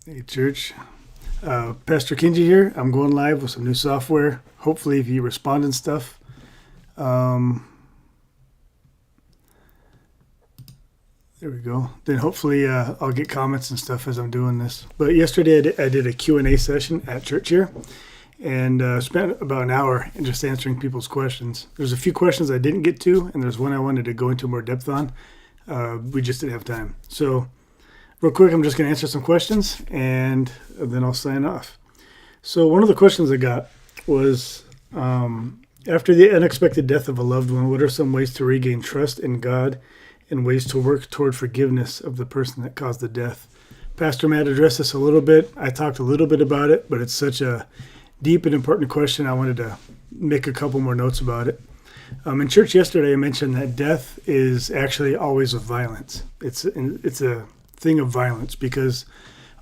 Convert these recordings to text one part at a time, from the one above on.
Hey, church. Pastor Kenji here. I'm going live with some new software. Hopefully, if you respond and stuff. Um, there we go. Then hopefully I'll get comments and stuff as I'm doing this. But yesterday I did a Q&A session at church here and spent about an hour in just answering people's questions. There's a few questions I didn't get to, and there's one I wanted to go into more depth on. We just didn't have time. So real quick, I'm just going to answer some questions, and then I'll sign off. So one of the questions I got was, after the unexpected death of a loved one, what are some ways to regain trust in God and ways to work toward forgiveness of the person that caused the death? Pastor Matt addressed this a little bit. I talked a little bit about it, but it's such a deep and important question. I wanted to make a couple more notes about it. In church yesterday, I mentioned that death is actually always of violence. It's a thing of violence because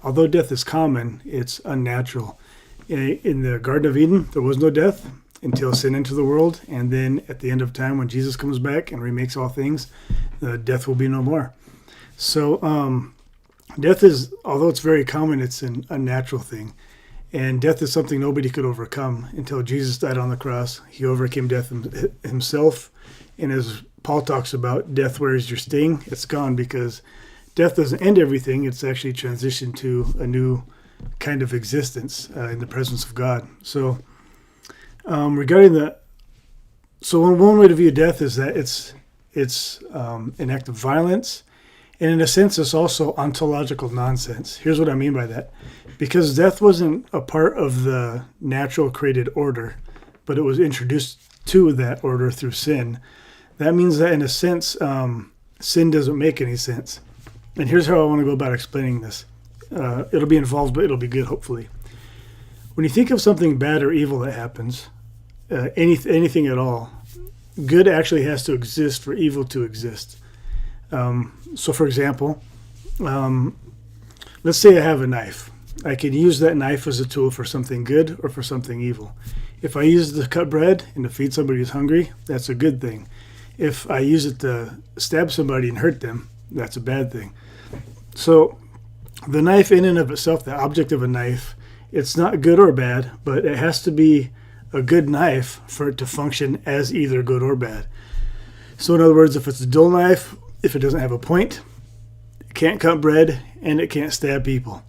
although death is common, it's unnatural. In the Garden of Eden, there was no death until sin entered the world, and then at the end of time, when Jesus comes back and remakes all things, death will be no more. So death is, although it's very common, it's an unnatural thing. And death is something nobody could overcome until Jesus died on the cross. He overcame death himself. And as Paul talks about, death, where is your sting? It's gone, because death doesn't end everything. It's actually transitioned to a new kind of existence in the presence of God. So one way to view death is that it's an act of violence. And in a sense, it's also ontological nonsense. Here's what I mean by that. Because death wasn't a part of the natural created order, but it was introduced to that order through sin. That means that in a sense, sin doesn't make any sense. And here's how I want to go about explaining this. It'll be involved, but it'll be good, hopefully. When you think of something bad or evil that happens, anything at all, good actually has to exist for evil to exist. So for example, let's say I have a knife. I can use that knife as a tool for something good or for something evil. If I use it to cut bread and to feed somebody who's hungry, that's a good thing. If I use it to stab somebody and hurt them, that's a bad thing. So the knife in and of itself, the object of a knife, it's not good or bad, but it has to be a good knife for it to function as either good or bad. So in other words, if it's a dull knife, if it doesn't have a point, it can't cut bread and it can't stab people.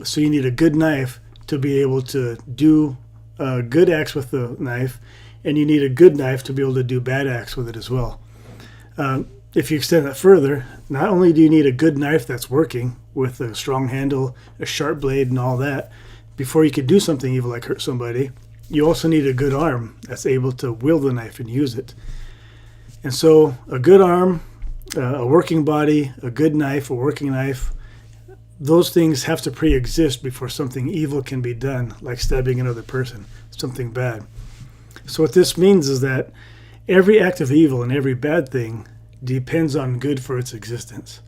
So you need a good knife to be able to do good acts with the knife, and you need a good knife to be able to do bad acts with it as well. If you extend that further, not only do you need a good knife that's working with a strong handle, a sharp blade, and all that, before you can do something evil like hurt somebody, you also need a good arm that's able to wield the knife and use it. And so a good arm, a working body, a good knife, a working knife, those things have to pre-exist before something evil can be done, like stabbing another person, something bad. So what this means is that every act of evil and every bad thing depends on good for its existence.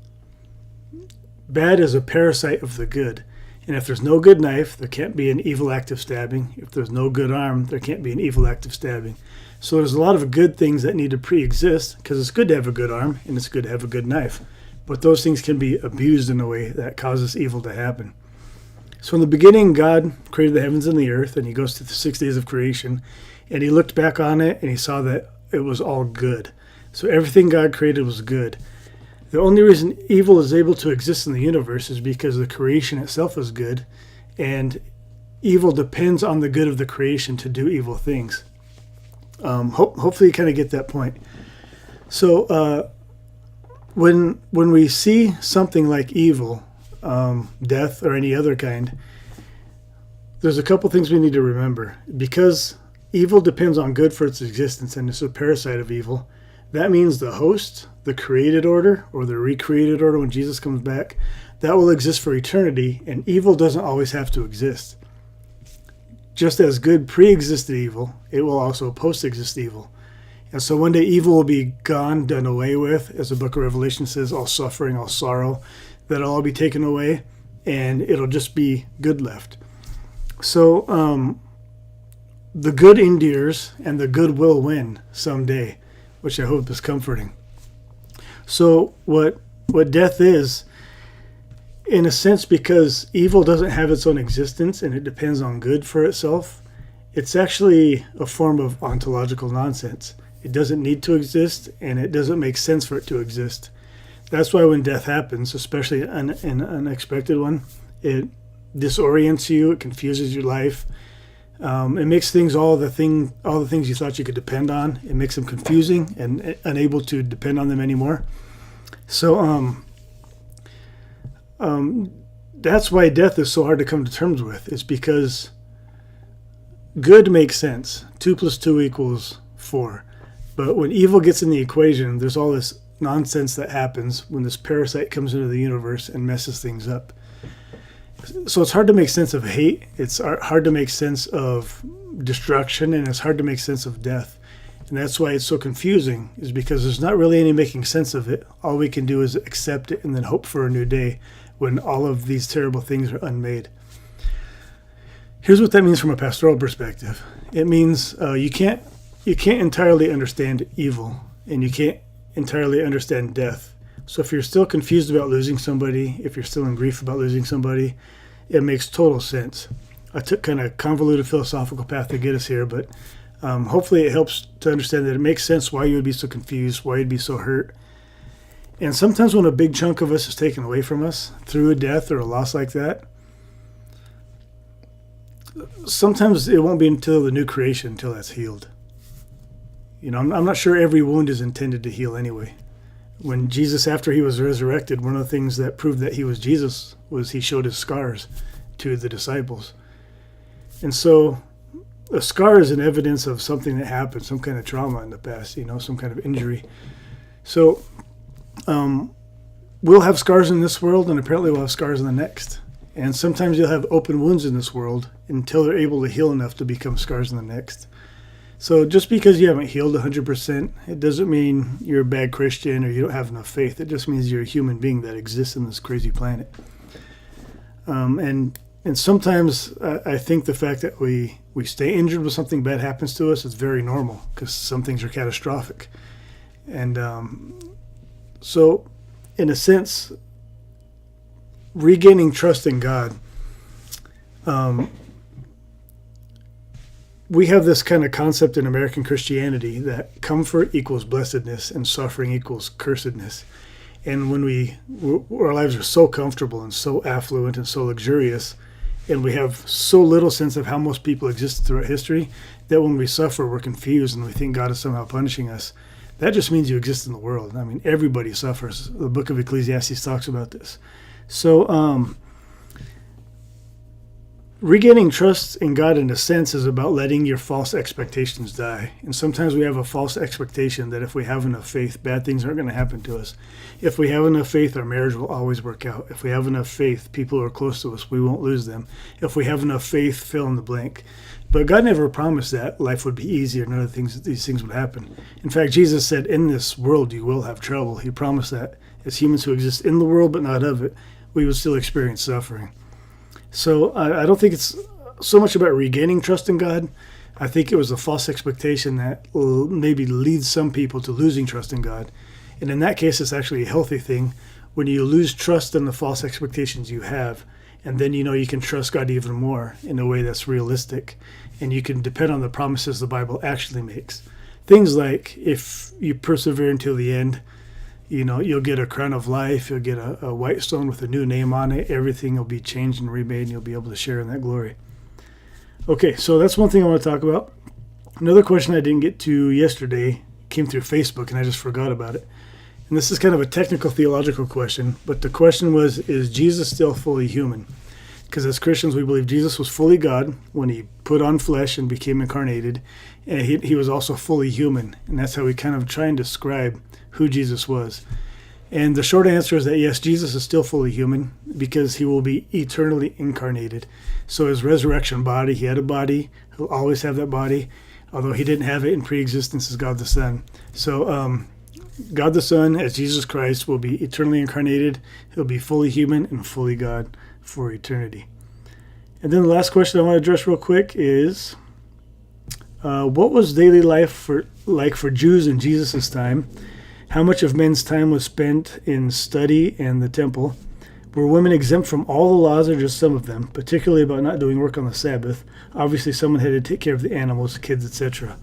Bad is a parasite of the good. And if there's no good knife, there can't be an evil act of stabbing. If there's no good arm, there can't be an evil act of stabbing. So there's a lot of good things that need to pre-exist, because it's good to have a good arm and it's good to have a good knife. But those things can be abused in a way that causes evil to happen. So in the beginning, God created the heavens and the earth, and he goes through the 6 days of creation, and he looked back on it and he saw that it was all good. So everything God created was good. The only reason evil is able to exist in the universe is because the creation itself is good, and evil depends on the good of the creation to do evil things. Hopefully you kind of get that point. So when we see something like evil, death, or any other kind, there's a couple things we need to remember. Because evil depends on good for its existence and it's a parasite of evil, that means the host, the created order, or the recreated order when Jesus comes back, that will exist for eternity, and evil doesn't always have to exist. Just as good pre-existed evil, it will also post-exist evil. And so one day evil will be gone, done away with, as the book of Revelation says, all suffering, all sorrow, that'll all be taken away, and it'll just be good left. So the good endures, and the good will win someday, which I hope is comforting. So what death is, In a sense, because evil doesn't have its own existence and it depends on good for itself, it's actually a form of ontological nonsense. It doesn't need to exist, and it doesn't make sense for it to exist. That's why when death happens, especially an unexpected one, it disorients you, it confuses your life. It makes things all the things you thought you could depend on. It makes them confusing and unable to depend on them anymore. So that's why death is so hard to come to terms with. It's because good makes sense. 2 + 2 = 4. But when evil gets in the equation, there's all this nonsense that happens when this parasite comes into the universe and messes things up. So it's hard to make sense of hate. It's hard to make sense of destruction, and it's hard to make sense of death. And that's why it's so confusing, is because there's not really any making sense of it. All we can do is accept it and then hope for a new day when all of these terrible things are unmade. Here's what that means from a pastoral perspective. It means you can't entirely understand evil, and you can't entirely understand death. So if you're still confused about losing somebody, if you're still in grief about losing somebody, it makes total sense. I took kind of convoluted philosophical path to get us here, but hopefully it helps to understand that it makes sense why you would be so confused, why you'd be so hurt. And sometimes when a big chunk of us is taken away from us through a death or a loss like that, sometimes it won't be until the new creation until that's healed. You know, I'm not sure every wound is intended to heal anyway. When Jesus, after he was resurrected, one of the things that proved that he was Jesus was he showed his scars to the disciples. And so a scar is an evidence of something that happened, some kind of trauma in the past, you know, some kind of injury. So we'll have scars in this world, and apparently we'll have scars in the next. And sometimes you'll have open wounds in this world until they're able to heal enough to become scars in the next. So just because you haven't healed 100%, it doesn't mean you're a bad Christian or you don't have enough faith. It just means you're a human being that exists in this crazy planet. And sometimes I think the fact that we stay injured when something bad happens to us is very normal, because some things are catastrophic. And so in a sense, regaining trust in God, we have this kind of concept in American Christianity that comfort equals blessedness and suffering equals cursedness. And when our lives are so comfortable and so affluent and so luxurious, and we have so little sense of how most people existed throughout history, that when we suffer, we're confused and we think God is somehow punishing us. That just means you exist in the world. I mean, everybody suffers. The book of Ecclesiastes talks about this. So, regaining trust in God, in a sense, is about letting your false expectations die. And sometimes we have a false expectation that if we have enough faith, bad things aren't going to happen to us. If we have enough faith, our marriage will always work out. If we have enough faith, people who are close to us, we won't lose them. If we have enough faith, fill in the blank. But God never promised that life would be easy or none of these things would happen. In fact, Jesus said, in this world you will have trouble. He promised that as humans who exist in the world but not of it, we will still experience suffering. So I don't think it's so much about regaining trust in God. I think it was a false expectation that maybe leads some people to losing trust in God. And in that case, it's actually a healthy thing when you lose trust in the false expectations you have. And then you can trust God even more in a way that's realistic. And you can depend on the promises the Bible actually makes. Things like if you persevere until the end, you'll get a crown of life, you'll get a white stone with a new name on it, everything will be changed and remade, and you'll be able to share in that glory. Okay, so that's one thing I want to talk about. Another question I didn't get to yesterday came through Facebook, and I just forgot about it. And this is kind of a technical theological question, but the question was, is Jesus still fully human? Because as Christians, we believe Jesus was fully God when he put on flesh and became incarnated, and he was also fully human, and that's how we kind of try and describe who Jesus was. And the short answer is that yes, Jesus is still fully human because he will be eternally incarnated. So his resurrection body, he had a body, he'll always have that body, although he didn't have it in pre-existence as God the Son. So God the Son, as Jesus Christ, will be eternally incarnated. He'll be fully human and fully God for eternity. And then the last question I want to address real quick is, what was daily life like for Jews in Jesus' time? How much of men's time was spent in study and the temple? Were women exempt from all the laws or just some of them, particularly about not doing work on the Sabbath? Obviously, someone had to take care of the animals, kids, etc.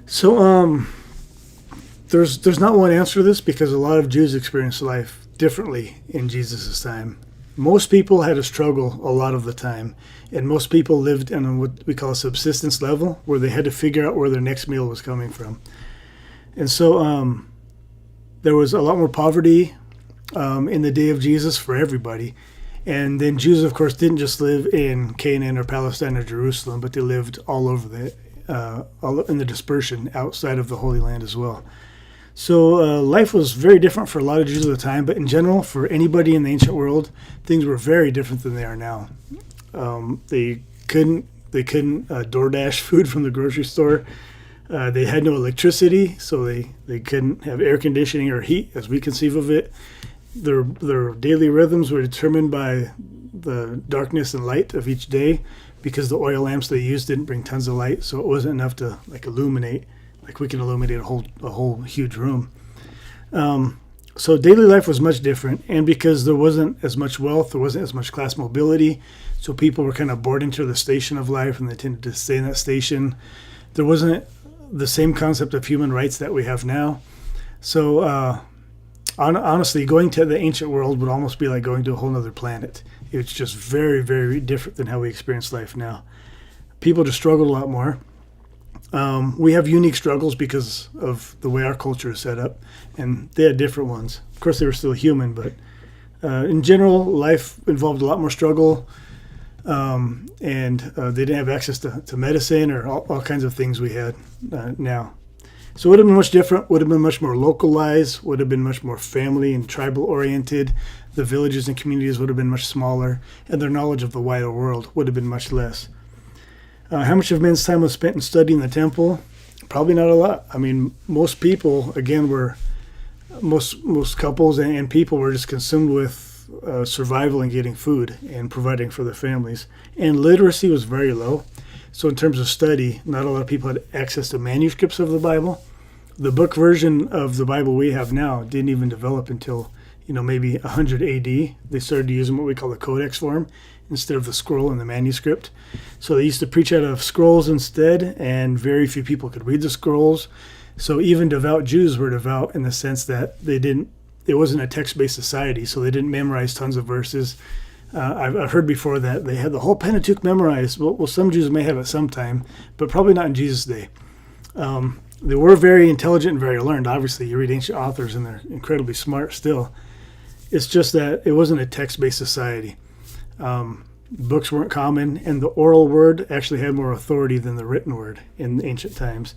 So, there's not one answer to this because a lot of Jews experienced life differently in Jesus' time. Most people had to struggle a lot of the time, and most people lived on what we call a subsistence level, where they had to figure out where their next meal was coming from. And so there was a lot more poverty in the day of Jesus for everybody. And then Jews, of course, didn't just live in Canaan or Palestine or Jerusalem, but they lived all over all in the dispersion outside of the Holy Land as well. So life was very different for a lot of Jews at the time, but in general, for anybody in the ancient world, things were very different than they are now. They couldn't DoorDash food from the grocery store. They had no electricity, so they couldn't have air conditioning or heat as we conceive of it. Their daily rhythms were determined by the darkness and light of each day, because the oil lamps they used didn't bring tons of light, so it wasn't enough to illuminate. Like we can illuminate a whole huge room. So daily life was much different, and because there wasn't as much wealth, there wasn't as much class mobility, so people were kind of bored into the station of life, and they tended to stay in that station. There wasn't the same concept of human rights that we have now. So honestly, going to the ancient world would almost be like going to a whole other planet. It's just very, very different than how we experience life now. People just struggled a lot more. We have unique struggles because of the way our culture is set up, and they had different ones. Of course, they were still human, but in general, life involved a lot more struggle, and they didn't have access to medicine or all kinds of things we had now. So it would have been much different, would have been much more localized, would have been much more family and tribal oriented. The villages and communities would have been much smaller, and their knowledge of the wider world would have been much less. How much of men's time was spent in studying the temple? Probably not a lot. I mean, most people, again, most couples and people were just consumed with survival and getting food and providing for their families. And literacy was very low. So in terms of study, not a lot of people had access to manuscripts of the Bible. The book version of the Bible we have now didn't even develop until, maybe 100 AD. They started using what we call the codex form instead of the scroll and the manuscript. So they used to preach out of scrolls instead, and very few people could read the scrolls. So even devout Jews were devout in the sense that it wasn't a text-based society, so they didn't memorize tons of verses. I've heard before that they had the whole Pentateuch memorized. Well, some Jews may have it sometime, but probably not in Jesus' day. They were very intelligent and very learned. Obviously, you read ancient authors and they're incredibly smart still. It's just that it wasn't a text-based society. Books weren't common, and the oral word actually had more authority than the written word in ancient times.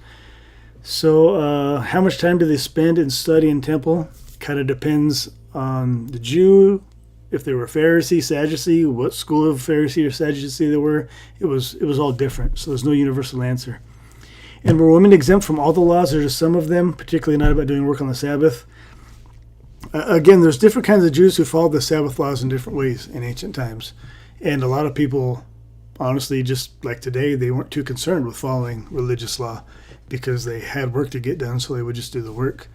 So how much time do they spend in study in temple? Kind of depends on the Jew, if they were Pharisee, Sadducee, what school of Pharisee or Sadducee they were. It was all different, so there's no universal answer. And were women exempt from all the laws, or just some of them, particularly not about doing work on the Sabbath? Again, there's different kinds of Jews who followed the Sabbath laws in different ways in ancient times. And a lot of people, honestly, just like today, they weren't too concerned with following religious law because they had work to get done, so they would just do the work.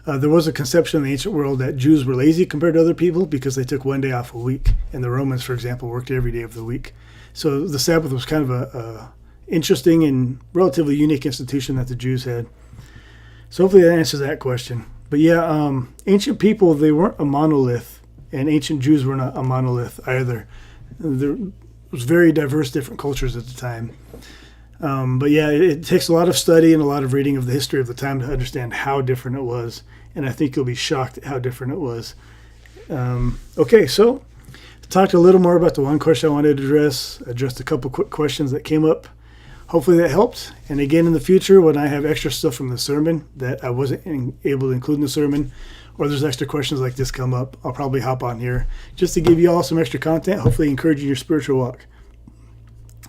There was a conception in the ancient world that Jews were lazy compared to other people because they took one day off a week. And the Romans, for example, worked every day of the week. So the Sabbath was kind of a interesting and relatively unique institution that the Jews had. So hopefully that answers that question. But yeah, ancient people, they weren't a monolith, and ancient Jews were not a monolith either. There was very diverse different cultures at the time. But yeah, it takes a lot of study and a lot of reading of the history of the time to understand how different it was. And I think you'll be shocked at how different it was. Okay, so talked a little more about the one question I wanted to address, addressed a couple quick questions that came up. Hopefully that helped. And again, in the future, when I have extra stuff from the sermon that I wasn't able to include in the sermon, or there's extra questions like this come up, I'll probably hop on here just to give you all some extra content, hopefully encourage your spiritual walk.